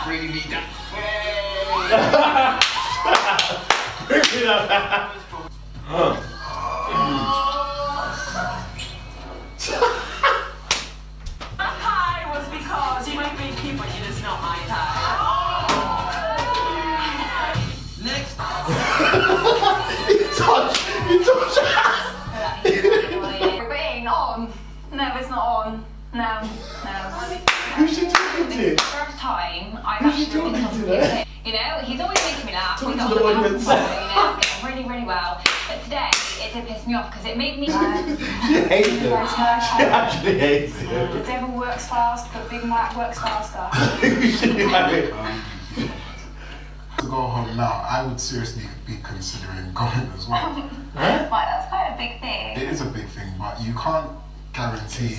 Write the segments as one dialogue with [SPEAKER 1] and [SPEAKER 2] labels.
[SPEAKER 1] really need that.
[SPEAKER 2] Hi was because you might be keep but you just not my type.
[SPEAKER 1] Next.
[SPEAKER 3] You touch.
[SPEAKER 4] We're waiting on. No, it's not on. No.
[SPEAKER 3] Who's she talking to?
[SPEAKER 4] First time I've
[SPEAKER 3] Who's she
[SPEAKER 4] actually
[SPEAKER 3] talking
[SPEAKER 4] come
[SPEAKER 3] to
[SPEAKER 4] to
[SPEAKER 3] there?
[SPEAKER 4] him. You know, he's always making me laugh.
[SPEAKER 3] Talking
[SPEAKER 4] We
[SPEAKER 3] to
[SPEAKER 4] got
[SPEAKER 3] the
[SPEAKER 4] on
[SPEAKER 3] audience.
[SPEAKER 4] getting really well. But today, it did piss me off because it made me.
[SPEAKER 3] She hates it. She actually hates it.
[SPEAKER 5] The devil works fast, but Big Mac works faster.
[SPEAKER 6] To go home now, I would seriously be considering going as well.
[SPEAKER 4] Right, that's quite a big thing.
[SPEAKER 6] It is a big thing, but you can't guarantee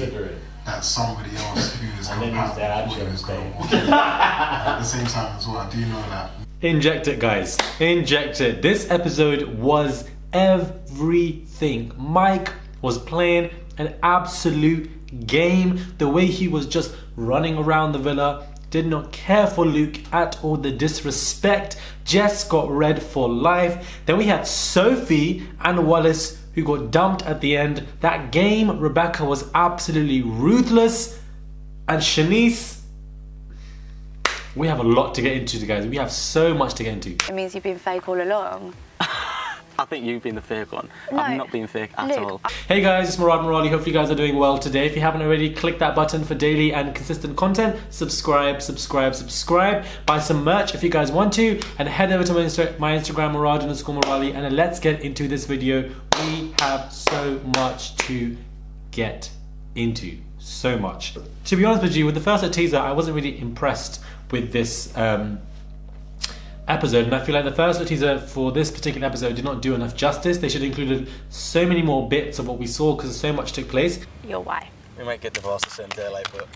[SPEAKER 6] that somebody else who is compatible with you is going to walk in. At the same time as well, I do know that.
[SPEAKER 7] Inject it, guys. Inject it. This episode was everything. Mike was playing an absolute game. The way he was just running around the villa, did not care for Luke at all. The disrespect. Jess got red for life. Then we had Sophie and Wallace who got dumped at the end. That game, Rebecca was absolutely ruthless. And Shanice, we have a lot to get into, guys. We have so much to get into.
[SPEAKER 8] It means you've been fake all along.
[SPEAKER 9] I think you've been the fake one.
[SPEAKER 8] No,
[SPEAKER 9] I've not been fake at all.
[SPEAKER 7] Hey guys, it's Murad Murali. Hopefully you guys are doing well today. If you haven't already, click that button for daily and consistent content. Subscribe. Buy some merch if you guys want to. And head over to my Instagram, Murad_Murali. And then let's get into this video. We have so much to get into. So much. To be honest with you, with the first teaser, I wasn't really impressed with this episode, and I feel like the first teaser for this particular episode did not do enough justice. They should have included so many more bits of what we saw because so much took place.
[SPEAKER 8] You're why?
[SPEAKER 9] We might get divorced the same day, like, but...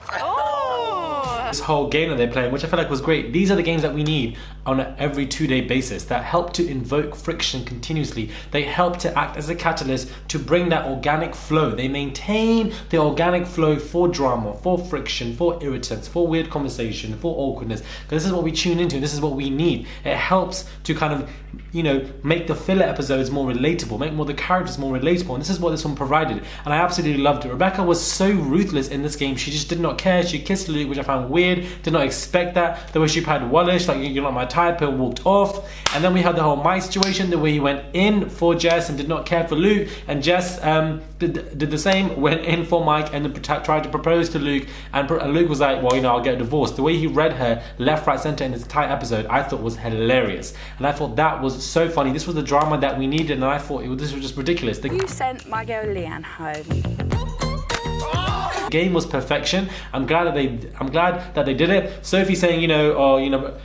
[SPEAKER 7] This whole game that they're playing, which I feel like was great. These are the games that we need on an every 2-day basis that help to invoke friction continuously. They help to act as a catalyst to bring that organic flow. They maintain the organic flow for drama, for friction, for irritants, for weird conversation, for awkwardness. Because this is what we tune into. This is what we need. It helps to kind of, you know, make the filler episodes more relatable, make more the characters more relatable. And this is what this one provided. And I absolutely loved it. Rebecca was so ruthless in this game. She just did not care. She kissed Luke, which I found weird. Did not expect that. The way she had Wallace, like, you're not my type, and walked off. And then we had the whole Mike situation, the way he went in for Jess and did not care for Luke. And Jess did the same, went in for Mike and tried to propose to Luke. And Luke was like, well, you know, I'll get a divorce. The way he read her left, right, center in this entire episode, I thought was hilarious. And I thought that was so funny. This was the drama that we needed, and I thought this was just ridiculous.
[SPEAKER 8] You sent my girl Leanne home.
[SPEAKER 7] Game was perfection. I'm glad that they did it. Sophie saying, you know, or you know,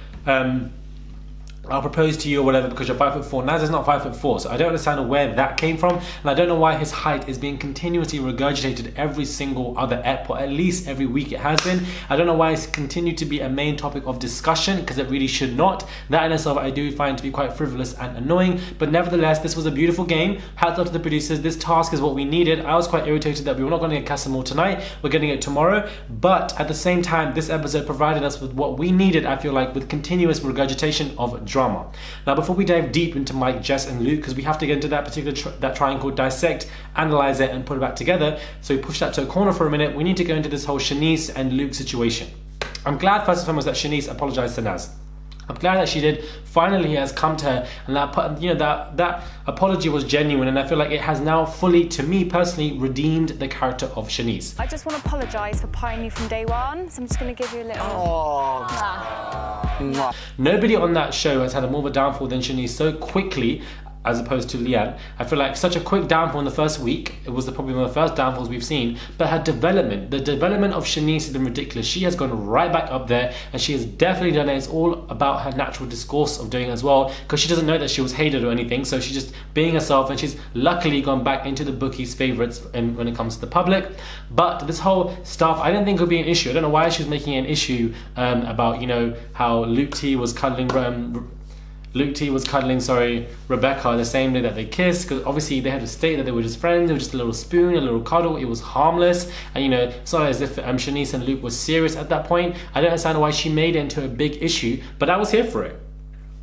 [SPEAKER 7] I'll propose to you or whatever because you're 5'4". Naz is not 5'4", so I don't understand where that came from, and I don't know why his height is being continuously regurgitated every single other ep, or at least every week it has been. I don't know why it's continued to be a main topic of discussion, because it really should not. That in itself I do find to be quite frivolous and annoying, but nevertheless, this was a beautiful game. Hats off to the producers. This task is what we needed. I was quite irritated that we were not going to get Casamore tonight. We're getting it tomorrow, but at the same time, this episode provided us with what we needed, I feel like, with continuous regurgitation of drama. Now, before we dive deep into Mike, Jess, and Luke, because we have to get into that particular that triangle, dissect, analyze it, and put it back together. So we push that to a corner for a minute. We need to go into this whole Shanice and Luke situation. I'm glad, first and foremost, that Shanice apologized to Naz. I'm glad that she did. Finally, he has come to her, and that, you know, that apology was genuine, and I feel like it has now fully, to me personally, redeemed the character of Shanice.
[SPEAKER 5] I just want to apologise for prying you from day one, so I'm just going to give you a little...
[SPEAKER 7] Nobody on that show has had a more of a downfall than Shanice so quickly, as opposed to Leanne. I feel like such a quick downfall in the first week. It was probably one of the first downfalls we've seen. But her development, the development of Shanice has been ridiculous. She has gone right back up there, and she has definitely done it. It's all about her natural discourse of doing it as well, because she doesn't know that she was hated or anything. So she's just being herself, and she's luckily gone back into the bookies' favourites when it comes to the public. But this whole stuff, I didn't think would be an issue. I don't know why she was making an issue about, you know, how Luke T was cuddling Luke T was cuddling, Rebecca the same day that they kissed, because obviously they had to state that they were just friends. It was just a little spoon, a little cuddle. It was harmless, and you know, it's not as if Shanice and Luke were serious at that point. I don't understand why she made it into a big issue, but I was here for it.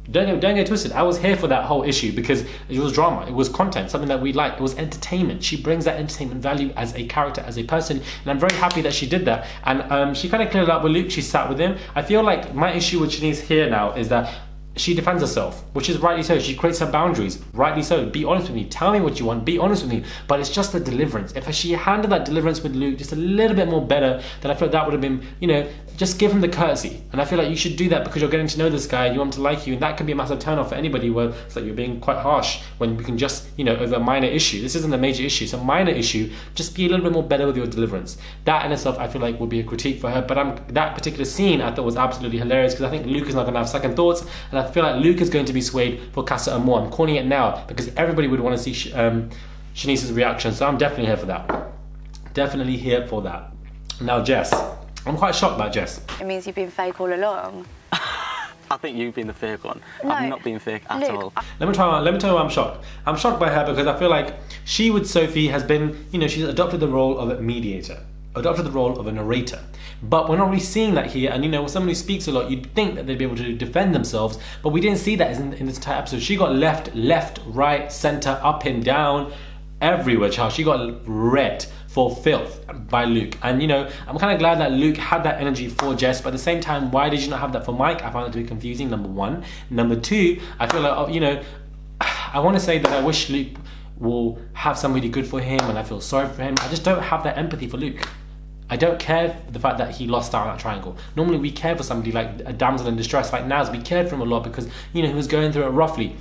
[SPEAKER 7] Don't get twisted. I was here for that whole issue because it was drama, it was content, something that we liked, it was entertainment. She brings that entertainment value as a character, as a person, and I'm very happy that she did that. And she kind of cleared it up with Luke. She sat with him. I feel like my issue with Shanice here now is that she defends herself, which is rightly so. She creates her boundaries, rightly so. Be honest with me, tell me what you want, be honest with me. But it's just the deliverance. If she handled that deliverance with Luke just a little bit more better, then I feel like that would have been, you know, just give him the courtesy. And I feel like you should do that because you're getting to know this guy, you want him to like you, and that can be a massive turn off for anybody where it's like you're being quite harsh when we can just, you know, over a minor issue. This isn't a major issue, it's a minor issue. Just be a little bit more better with your deliverance. That in itself I feel like would be a critique for her. But that particular scene I thought was absolutely hilarious because I think Luke is not going to have second thoughts, and I feel like Luke is going to be swayed for Casa Amor. I'm calling it now because everybody would want to see Shanice's reaction, so I'm definitely here for that. Definitely here for that. Now Jess, I'm quite shocked about Jess.
[SPEAKER 8] It means you've been fake all along.
[SPEAKER 9] I think you've been the fake one.
[SPEAKER 8] No,
[SPEAKER 9] I've not been fake at all.
[SPEAKER 7] Let me tell you why I'm shocked. I'm shocked by her because I feel like she with Sophie has been, you know, she's adopted the role of a mediator, adopted the role of a narrator. But we're not really seeing that here, and you know, when someone who speaks a lot, you'd think that they'd be able to defend themselves, but we didn't see that in this entire episode. She got left, right, center, up and down, everywhere, child. She got read for filth by Luke. And you know, I'm kind of glad that Luke had that energy for Jess, but at the same time, why did you not have that for Mike? I found it to be confusing, number one. Number two, I feel like, you know, I want to say that I wish Luke will have somebody good for him, and I feel sorry for him. I just don't have that empathy for Luke. I don't care for the fact that he lost out on that triangle. Normally we care for somebody like a damsel in distress, like Naz. We cared for him a lot because, you know, he was going through it roughly.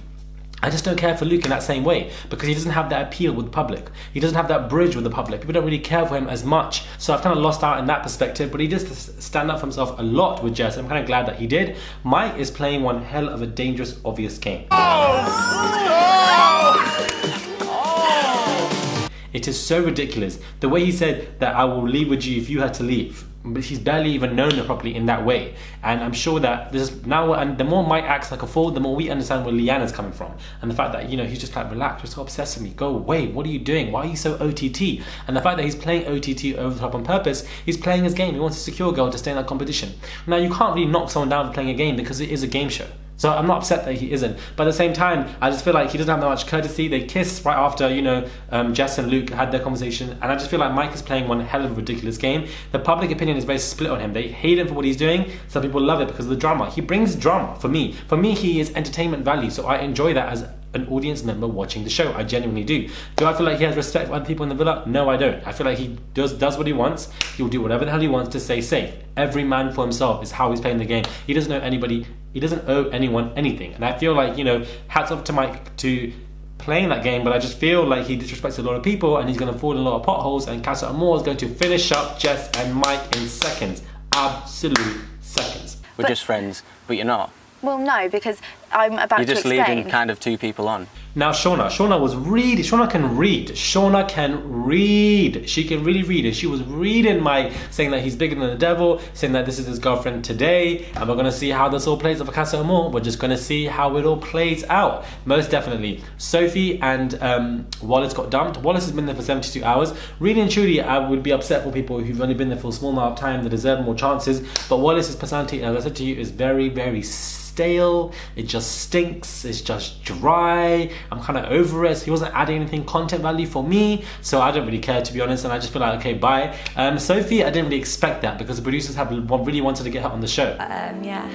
[SPEAKER 7] I just don't care for Luke in that same way because he doesn't have that appeal with the public. He doesn't have that bridge with the public. People don't really care for him as much. So I've kind of lost out in that perspective, but he does stand up for himself a lot with Jess. I'm kind of glad that he did. Mike is playing one hell of a dangerous, obvious game. It is so ridiculous. The way he said that I will leave with you if you had to leave. But he's barely even known her properly in that way. And I'm sure that this now, and the more Mike acts like a fool, the more we understand where Leanna's coming from. And the fact that, you know, he's just like, relax, you're so obsessed with me, go away, what are you doing? Why are you so OTT? And the fact that he's playing OTT over the top on purpose, he's playing his game. He wants a secure girl to stay in that competition. Now, you can't really knock someone down for playing a game because it is a game show. So I'm not upset that he isn't. But at the same time, I just feel like he doesn't have that much courtesy. They kissed right after, you know, Jess and Luke had their conversation. And I just feel like Mike is playing one hell of a ridiculous game. The public opinion is very split on him. They hate him for what he's doing. Some people love it because of the drama. He brings drama for me. For me, he is entertainment value. So I enjoy that as an audience member watching the show. I genuinely do. Do I feel like he has respect for other people in the villa? No, I don't. I feel like he does what he wants. He'll do whatever the hell he wants to stay safe. Every man for himself is how he's playing the game. He doesn't owe anybody, he doesn't owe anyone anything. And I feel like, you know, hats off to Mike to playing that game, but I just feel like he disrespects a lot of people and he's going to fall in a lot of potholes, and Casa Amor is going to finish up Jess and Mike in seconds. Absolute seconds.
[SPEAKER 9] We're just friends, but you're not.
[SPEAKER 8] Well, no, because I'm about to
[SPEAKER 9] You're just
[SPEAKER 8] explain.
[SPEAKER 9] leading kind of two people on.
[SPEAKER 7] Now Shauna can read. She can really read, and she was reading Mike, saying that he's bigger than the devil, saying that this is his girlfriend today, and we're gonna see how this all plays out for Casa Amor. We're just gonna see how it all plays out. Most definitely. Sophie and Wallace got dumped. Wallace has been there for 72 hours. Really and truly, I would be upset for people who've only been there for a small amount of time. They deserve more chances. But Wallace's personality, as I said to you, is very, very stale. It just stinks. It's just dry. I'm kind of over it. He wasn't adding anything content value for me, so I don't really care, to be honest, and I just feel like, okay, bye. Sophie, I didn't really expect that because the producers have really wanted to get her on the show.
[SPEAKER 4] Yeah.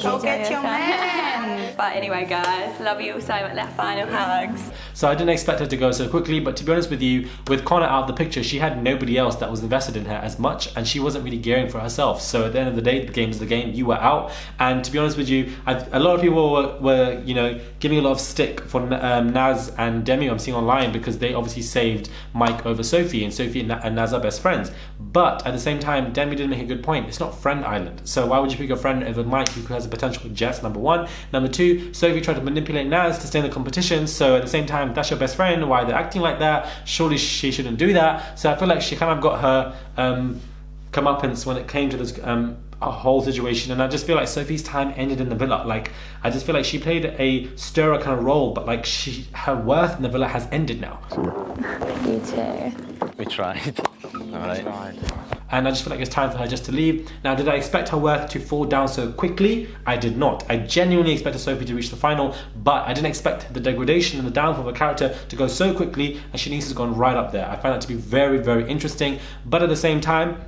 [SPEAKER 8] Go get your man.
[SPEAKER 4] But anyway, guys, love you all so much. Left final hugs.
[SPEAKER 7] So I didn't expect her to go so quickly, but to be honest with you, with Connor out of the picture, she had nobody else that was invested in her as much, and she wasn't really gearing for herself. So at the end of the day, the game is the game. You were out, and to be honest with you, a lot of people were you know, giving a lot of stick for Naz and Demi, I'm seeing online, because they obviously saved Mike over Sophie, and Sophie and Naz are best friends. But at the same time, Demi did make a good point. It's not Friend Island. So why would you pick a friend over Mike, who has a potential with Jess, number one? Number two, Sophie tried to manipulate Naz to stay in the competition. So at the same time, if that's your best friend, why they're acting like that? Surely she shouldn't do that. So I feel like she kind of got her comeuppance when it came to this a whole situation, and I just feel like Sophie's time ended in the villa. Like, I just feel like she played a stirrer kind of role, but like her worth in the villa has ended now.
[SPEAKER 8] You too.
[SPEAKER 9] We tried. All right.
[SPEAKER 7] And I just feel like it's time for her just to leave. Now, did I expect her worth to fall down so quickly? I did not. I genuinely expected Sophie to reach the final, but I didn't expect the degradation and the downfall of a character to go so quickly, and Shanice has gone right up there. I find that to be very, very interesting, but at the same time,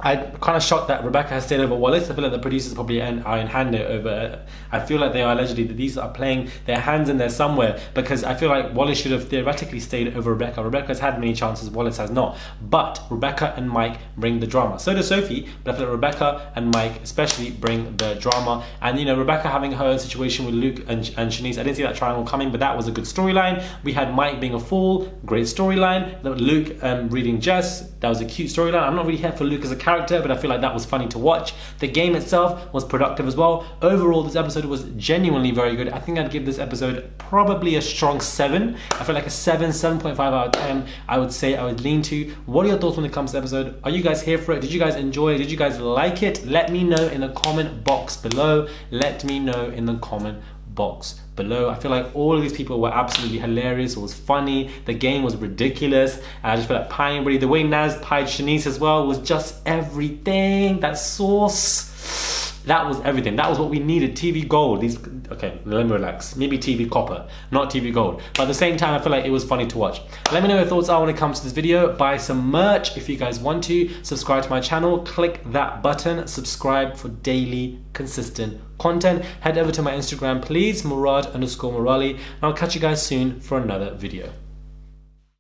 [SPEAKER 7] I'm kind of shocked that Rebecca has stayed over Wallace. I feel like the producers probably are in hand it over. I feel like they are allegedly that these are playing their hands in there somewhere, because I feel like Wallace should have theoretically stayed over Rebecca. Rebecca's had many chances, Wallace has not. But Rebecca and Mike bring the drama. So does Sophie, but I feel like Rebecca and Mike especially bring the drama. And you know, Rebecca having her own situation with Luke and Shanice, I didn't see that triangle coming, but that was a good storyline. We had Mike being a fool, great storyline. Luke reading Jess, that was a cute storyline. I'm not really here for Luke as a character, but I feel like that was funny to watch. The game itself was productive as well. Overall, this episode was genuinely very good. I think I'd give this episode probably a strong 7. I feel like a 7.5 out of 10. I would say I would lean to. What are your thoughts when it comes to the episode? Are you guys here for it? Did you guys enjoy it? Did you guys like it? Let me know in the comment box below. Let me know in the comment box below. I feel like all of these people were absolutely hilarious. It was funny. The game was ridiculous. And I just feel like pieing really. The way Naz pied Shanice as well was just everything. That sauce, that was everything. That was what we needed. TV gold. Okay, let me relax. Maybe TV copper, not TV gold. But at the same time, I feel like it was funny to watch. Let me know your thoughts are when it comes to this video. Buy some merch if you guys want to. Subscribe to my channel. Click that button. Subscribe for daily, consistent content. Head over to my Instagram, please, Murad_Morali. And I'll catch you guys soon for another video.